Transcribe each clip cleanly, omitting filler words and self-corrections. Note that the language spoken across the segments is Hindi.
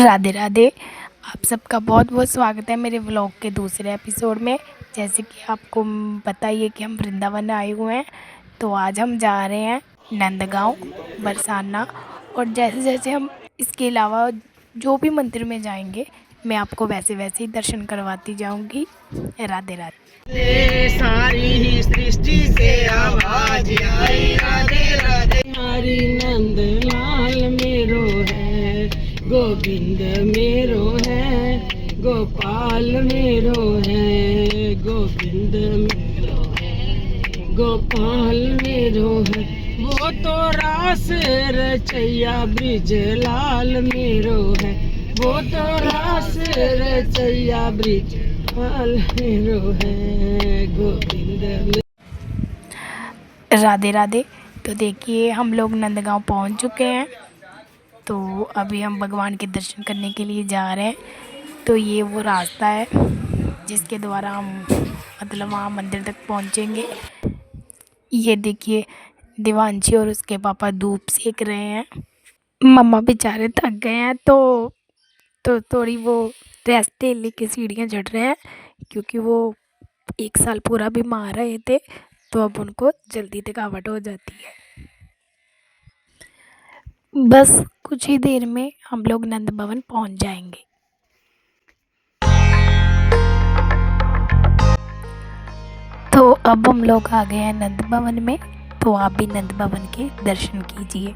राधे राधे। आप सबका बहुत बहुत स्वागत है मेरे व्लॉग के दूसरे एपिसोड में। जैसे कि आपको पता ही है कि हम वृंदावन आए हुए हैं, तो आज हम जा रहे हैं नंदगांव, बरसाना। और जैसे जैसे हम इसके अलावा जो भी मंदिर में जाएंगे, मैं आपको वैसे वैसे ही दर्शन करवाती जाऊंगी। राधे राधे। सारी ही सृष्टि से आवाज आई राधे राधे। हरि नंद लाल मेरो है, गोविंद मेरो है, गोपाल मेरो है, गोविंद मेरो है, गोपाल मेरो है। वो तो रास रचैया ब्रिज लाल मेरो है, वो तो रास रचैया ब्रिज लाल मेरो है, गोविंद। राधे राधे। तो देखिए हम लोग नंदगांव पहुंच चुके हैं, तो अभी हम भगवान के दर्शन करने के लिए जा रहे हैं। तो ये वो रास्ता है जिसके द्वारा हम मतलब वहाँ मंदिर तक पहुँचेंगे। ये देखिए देवांशी और उसके पापा धूप सेक रहे हैं। मम्मा बेचारे थक गए हैं, तो थोड़ी वो रेस्ट लेके सीढ़ियाँ चढ़ रहे हैं, क्योंकि वो 1 साल पूरा बीमार रहे थे, तो अब उनको जल्दी थकावट हो जाती है। बस कुछ ही देर में हम लोग नंद भवन पहुँच जाएंगे। तो अब हम लोग आ गए हैं नंद भवन में, तो आप भी नंद भवन के दर्शन कीजिए।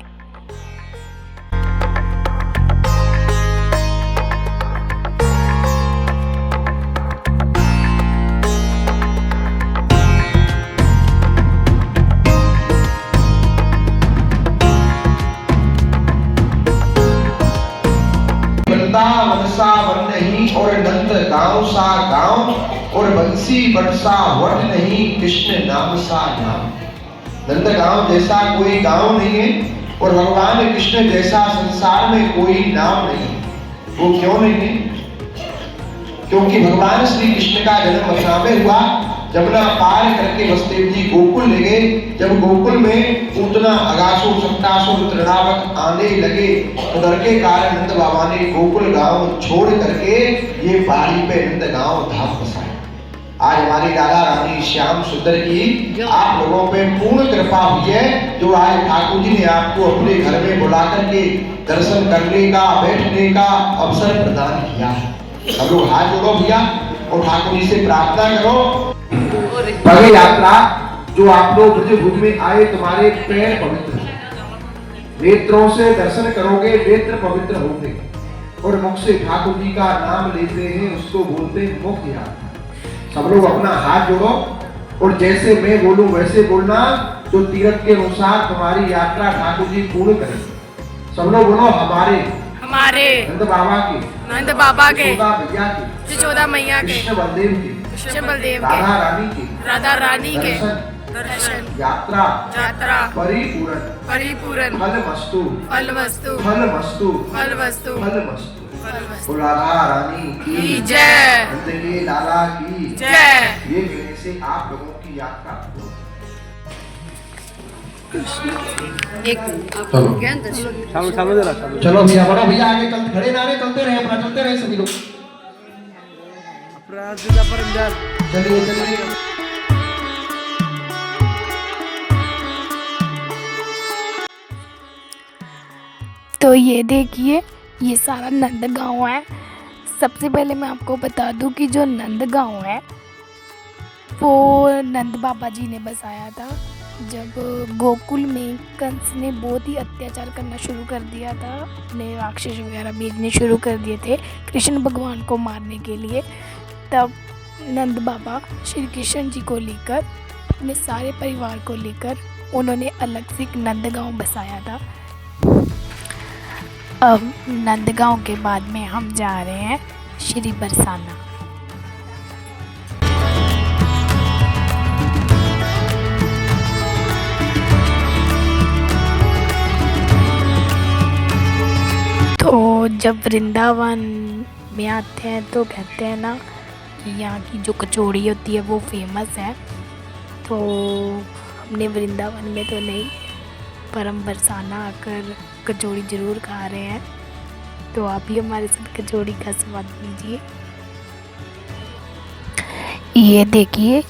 वृंदावन सा वन नहीं और नंद गांव सा गांव, और बंसी बट सा वट नहीं, कृष्ण नाम सा नाम। नंद गांव जैसा कोई गांव नहीं है, और भगवान कृष्ण जैसा संसार में कोई नाम नहीं। वो क्यों नहीं है? क्योंकि भगवान श्री कृष्ण का जन्म मथुरा में हुआ। जमुना पार करके वसुदेव जी गोकुल ले गए। जब गोकुल में पूतना, अगासुर, सप्तासुर, तृणावक आने लगे, तो डर के कारण नंद बाबा ने गोकुल गांव छोड़ करके ये बाड़ी पे नंद गांव धाम बसाया। आज हमारी राधा रानी श्याम सुंदर की आप लोगों पे पूर्ण कृपा हुई है, जो आज ठाकुर जी ने आपको अपने घर में बुला करके दर्शन करने का, बैठने का अवसर प्रदान किया है। सब लोग हाथ जोड़ो भैया और ठाकुर जी से प्रार्थना करो। पग यात्रा जो आप लोग ब्रजभूमि में आए, तुम्हारे पैर पवित्र हैं, नेत्रों से दर्शन करोगे, नेत्र पवित्र होंगे, और मुख से ठाकुर जी का नाम लेते हैं, उसको बोलते हैं मुख यात्रा। सब लोग अपना हाथ जोड़ो और जैसे मैं बोलूं वैसे बोलना, जो तीर्थ के अनुसार तुम्हारी यात्रा ठाकुर जी पूर्ण करेंगे। सब लोग बोलो हमारे नंद बाबा के, भैया के, यशोदा मैया के, कृष्ण बलदेव के, राधा रानी के दर्शन यात्रा परिपूर्ण फल राधा रानी की जय, नंद के लाला की जय। ये कहने से आप लोगों की यात्रा चलो भैया, बड़ा भैया आगे चलते, खड़े ना रहे, चलते रहे, अपना चलते रहे सभी लोग। चलिए चलिए। तो ये देखिए ये सारा नंदगांव है। सबसे पहले मैं आपको बता दूं कि जो नंदगांव है वो नंद बाबा जी ने बसाया था। जब गोकुल में कंस ने बहुत ही अत्याचार करना शुरू कर दिया था, अपने राक्षस वगैरह भेजने शुरू कर दिए थे कृष्ण भगवान को मारने के लिए, तब नंद बाबा श्री कृष्ण जी को लेकर, अपने सारे परिवार को लेकर उन्होंने अलग से एक नंदगांव बसाया था। अब नंदगांव के बाद में हम जा रहे हैं श्री बरसाना। तो जब वृंदावन में आते हैं तो कहते हैं ना कि यहाँ की जो कचौड़ी होती है वो फेमस है। तो हमने वृंदावन में तो नहीं, पर हम बरसाना आकर कचौड़ी ज़रूर खा रहे हैं। तो आप भी हमारे साथ कचौड़ी का स्वाद लीजिए। ये देखिए,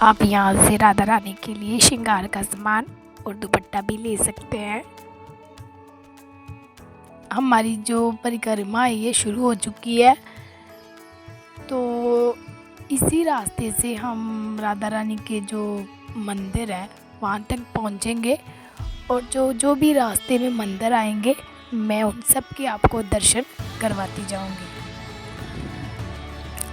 आप यहाँ से राधा रानी के लिए श्रृंगार का सामान और दुपट्टा भी ले सकते हैं। हमारी जो परिक्रमा है ये शुरू हो चुकी है, तो इसी रास्ते से हम राधा रानी के जो मंदिर है वहाँ तक पहुँचेंगे, और जो जो भी रास्ते में मंदिर आएंगे मैं उन सब के आपको दर्शन करवाती जाऊंगी।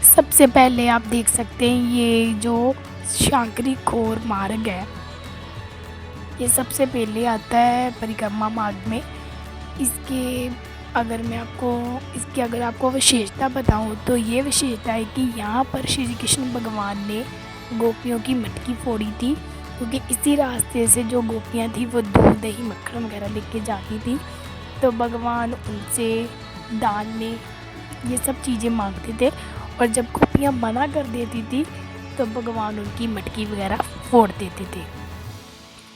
सबसे पहले आप देख सकते हैं ये जो शांकरी खोर मार्ग है, ये सबसे पहले आता है परिक्रमा मार्ग में। इसकी अगर आपको विशेषता बताऊं तो ये विशेषता है कि यहाँ पर श्री कृष्ण भगवान ने गोपियों की मटकी फोड़ी थी, क्योंकि इसी रास्ते से जो गोपियाँ थी वो दूध दही मक्खन वगैरह लेके जाती थी, तो भगवान उनसे दान में ये सब चीज़ें मांगते थे, और जब गोपियाँ मना कर देती थी तो भगवान उनकी मटकी वगैरह फोड़ देते थे।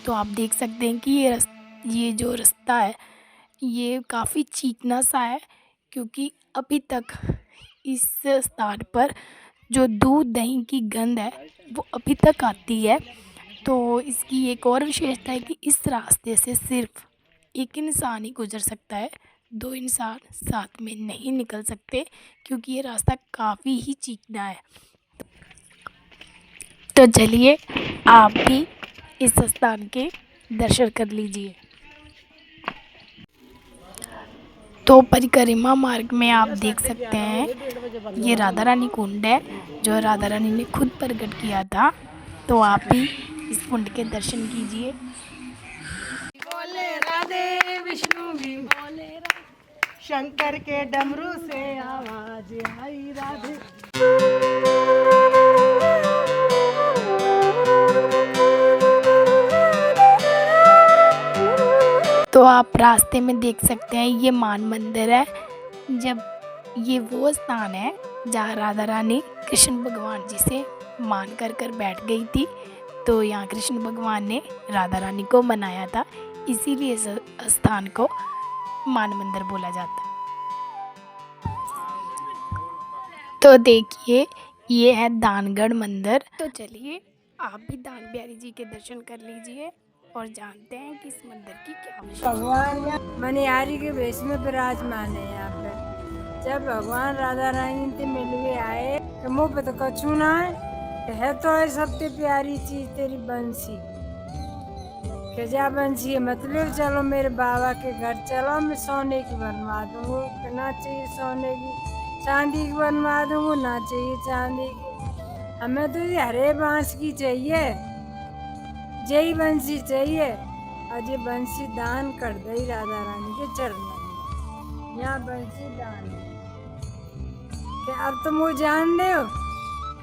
तो आप देख सकते हैं कि ये जो रास्ता है ये काफ़ी चिकना सा है, क्योंकि अभी तक इस स्थान पर जो दूध दही की गंध है वो अभी तक आती है। तो इसकी एक और विशेषता है कि इस रास्ते से सिर्फ एक इंसान ही गुजर सकता है, 2 इंसान साथ में नहीं निकल सकते, क्योंकि ये रास्ता काफ़ी ही चिकना है। तो चलिए आप भी इस स्थान के दर्शन कर लीजिए। तो परिक्रमा मार्ग में आप देख सकते हैं ये राधा रानी कुंड है, जो राधा रानी ने खुद प्रकट किया था, तो आप भी इस कुंड के दर्शन कीजिए। बोले राधे विष्णु भी बोले राधे, शंकर के डमरू से आवाज आई राधे। तो आप रास्ते में देख सकते हैं ये मान मंदिर है। जब ये वो स्थान है जहाँ राधा रानी कृष्ण भगवान जी से मान कर बैठ गई थी, तो यहाँ कृष्ण भगवान ने राधा रानी को मनाया था, इसीलिए इस स्थान को मान मंदिर बोला जाता है। तो देखिए ये है दानगढ़ मंदिर। तो चलिए आप भी दान बिहारी जी के दर्शन कर लीजिए और जानते हैं कि इस मंदिर की क्या विशेषता। भगवान मनिहारी के वेश में विराजमान है यहाँ पे। जब भगवान राधा रानी से मिलवे आए तो मुँह पे तो कछू ना है तो है सबसे प्यारी चीज तेरी बंसी। के जा बंसी है मतलब चलो मेरे बाबा के घर चलो, मैं सोने की बनवा दूँगा, ना चाहिए सोने की, चांदी की बनवा दूँगा, ना चाहिए चांदी की, हमें तो ये हरे बांस की चाहिए, जय बंसी चाहिए। और ये बंसी दान कर दई राधा रानी के चरणों में, यहाँ बंसी दान है। कि अब तुम वो जान दे हो,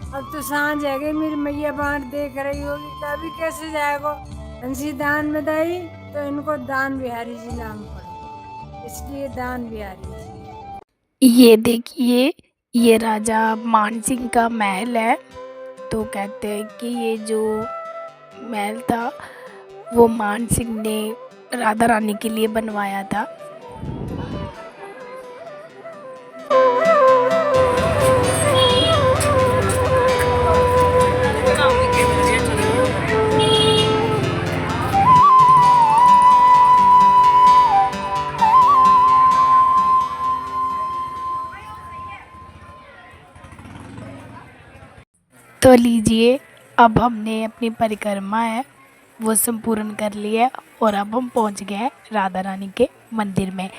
अब तो सांझ है गई, मेरी मैया बाहर देख रही होगी, कभी कैसे जाएगा बंसी दान में दई, तो इनको दान बिहारी जी नाम पड़े, इसलिए दान बिहारी जी। ये देखिए ये राजा मान सिंह का महल है। तो कहते हैं कि ये जो महल था वो मान सिंह ने राधा रानी के लिए बनवाया था। तो लीजिए अब हमने अपनी परिक्रमा है वो संपूर्ण कर लिया और अब हम पहुंच गए हैं राधा रानी के मंदिर में।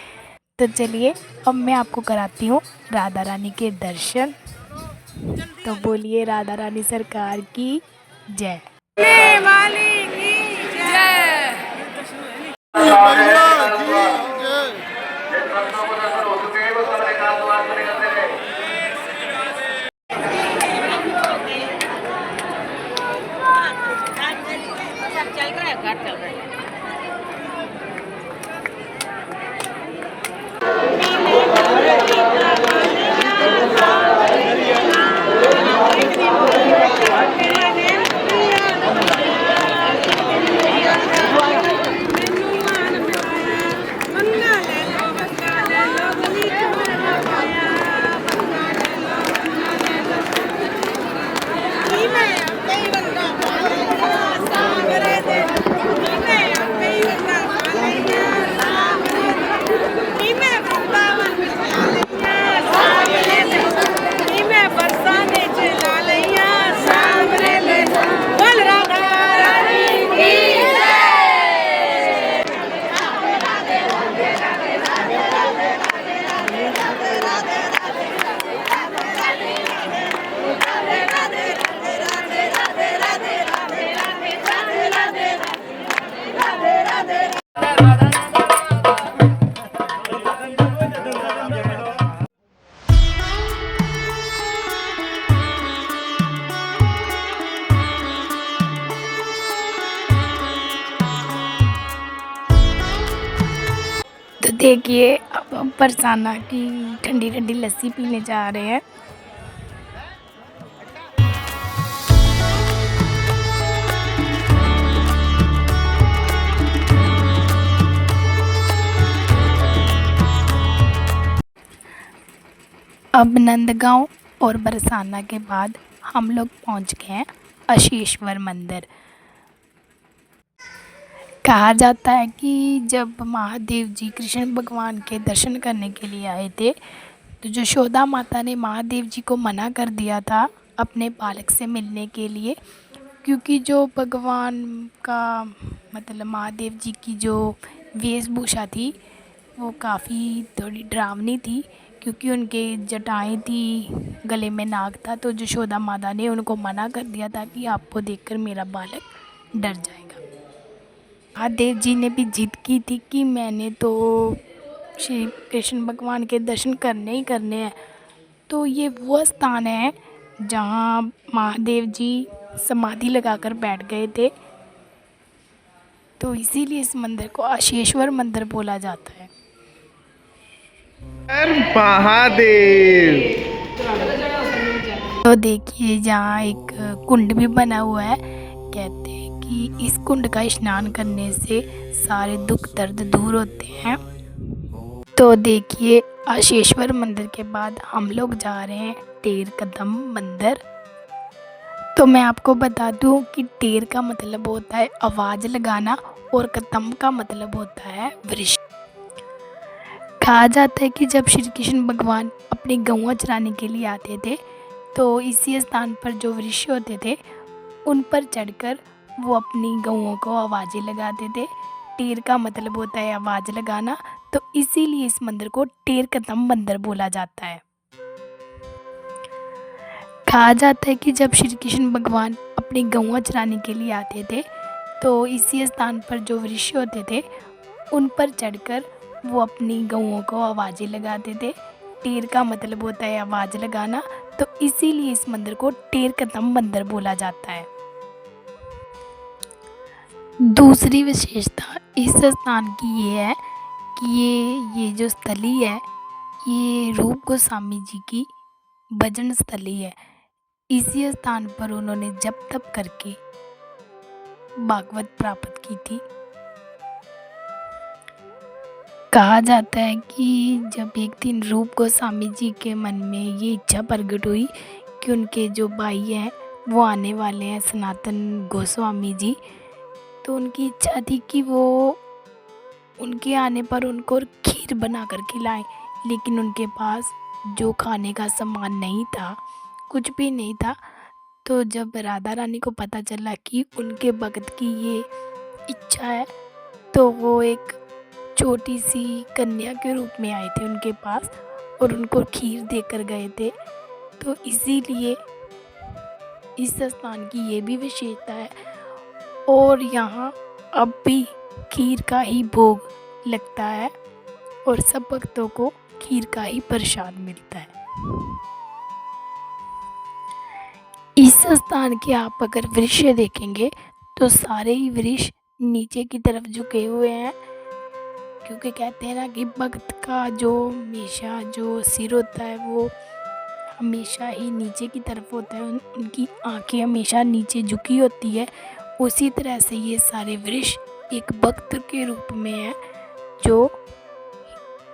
तो चलिए अब मैं आपको कराती हूँ राधा रानी के दर्शन। तो बोलिए राधा रानी सरकार की जय। देखिए अब हम बरसाना की ठंडी ठंडी लस्सी पीने जा रहे हैं। अब नंदगांव और बरसाना के बाद हम लोग पहुंच गए हैं अशेश्वर मंदिर। कहा जाता है कि जब महादेव जी कृष्ण भगवान के दर्शन करने के लिए आए थे तो यशोदा माता ने महादेव जी को मना कर दिया था अपने बालक से मिलने के लिए, क्योंकि जो भगवान का मतलब महादेव जी की जो वेशभूषा थी वो काफ़ी थोड़ी डरावनी थी, क्योंकि उनके जटाएं थी, गले में नाग था। तो यशोदा माता ने उनको मना कर दिया था कि आपको देखकर मेरा बालक डर जाएगा। महादेव जी ने भी जिद की थी कि मैंने तो श्री कृष्ण भगवान के दर्शन करने ही करने हैं। तो ये वो स्थान है जहाँ महादेव जी समाधि लगाकर बैठ गए थे, तो इसीलिए इस मंदिर को अशेश्वर मंदिर बोला जाता है। महादेव। तो देखिए जहाँ एक कुंड भी बना हुआ है। कहते हैं कि इस कुंड का स्नान करने से सारे दुख दर्द दूर होते हैं। तो देखिए अशेश्वर मंदिर के बाद हम लोग जा रहे हैं टेर कदम मंदिर। तो मैं आपको बता दूं कि टेर का मतलब होता है आवाज़ लगाना और कदम का मतलब होता है वृक्ष। कहा जाता है कि जब श्री कृष्ण भगवान अपनी गौआं चराने के लिए आते थे तो इसी स्थान पर जो वृक्ष होते थे उन पर चढ़कर वो अपनी गौओं को आवाज़ें लगाते थे। टेर का मतलब होता है आवाज़ लगाना, तो इसीलिए इस मंदिर को टेर कदम मंदिर बोला जाता है। कहा जाता है कि जब श्री कृष्ण भगवान अपनी गौआं चराने के लिए आते थे तो इसी स्थान पर जो वृक्ष होते थे उन पर चढ़कर वो अपनी गौओं को आवाज़ें लगाते थे। टेर का मतलब होता है आवाज़ लगाना, तो इसीलिए इस मंदिर को टेर कदम मंदिर बोला जाता है। दूसरी विशेषता इस स्थान की ये है कि ये जो स्थली है ये रूप गोस्वामी जी की भजन स्थली है। इसी स्थान पर उन्होंने जप तप करके भागवत प्राप्त की थी। कहा जाता है कि जब एक दिन रूप गोस्वामी जी के मन में ये इच्छा प्रकट हुई कि उनके जो भाई हैं वो आने वाले हैं सनातन गोस्वामी जी, तो उनकी इच्छा थी कि वो उनके आने पर उनको खीर बना कर खिलाएं, लेकिन उनके पास जो खाने का सामान नहीं था, कुछ भी नहीं था। तो जब राधा रानी को पता चला कि उनके भक्त की ये इच्छा है तो वो एक छोटी सी कन्या के रूप में आए थे उनके पास और उनको खीर देकर गए थे। तो इसीलिए इस स्थान की ये भी विशेषता है और यहाँ अब भी खीर का ही भोग लगता है और सब भक्तों को खीर का ही प्रसाद मिलता है। इस स्थान के आप अगर वृक्ष देखेंगे तो सारे ही वृक्ष नीचे की तरफ झुके हुए हैं, क्योंकि कहते हैं ना कि भक्त का जो हमेशा जो सिर होता है वो हमेशा ही नीचे की तरफ होता है, उनकी आंखें हमेशा नीचे झुकी होती है। उसी तरह से ये सारे वृक्ष एक भक्त के रूप में है जो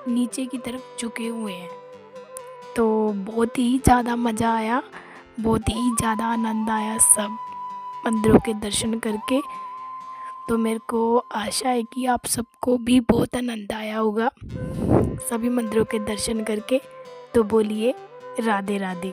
नीचे की तरफ झुके हुए हैं। तो बहुत ही ज़्यादा मज़ा आया, बहुत ही ज़्यादा आनंद आया सब मंदिरों के दर्शन करके। तो मेरे को आशा है कि आप सबको भी बहुत आनंद आया होगा सभी मंदिरों के दर्शन करके। तो बोलिए राधे राधे।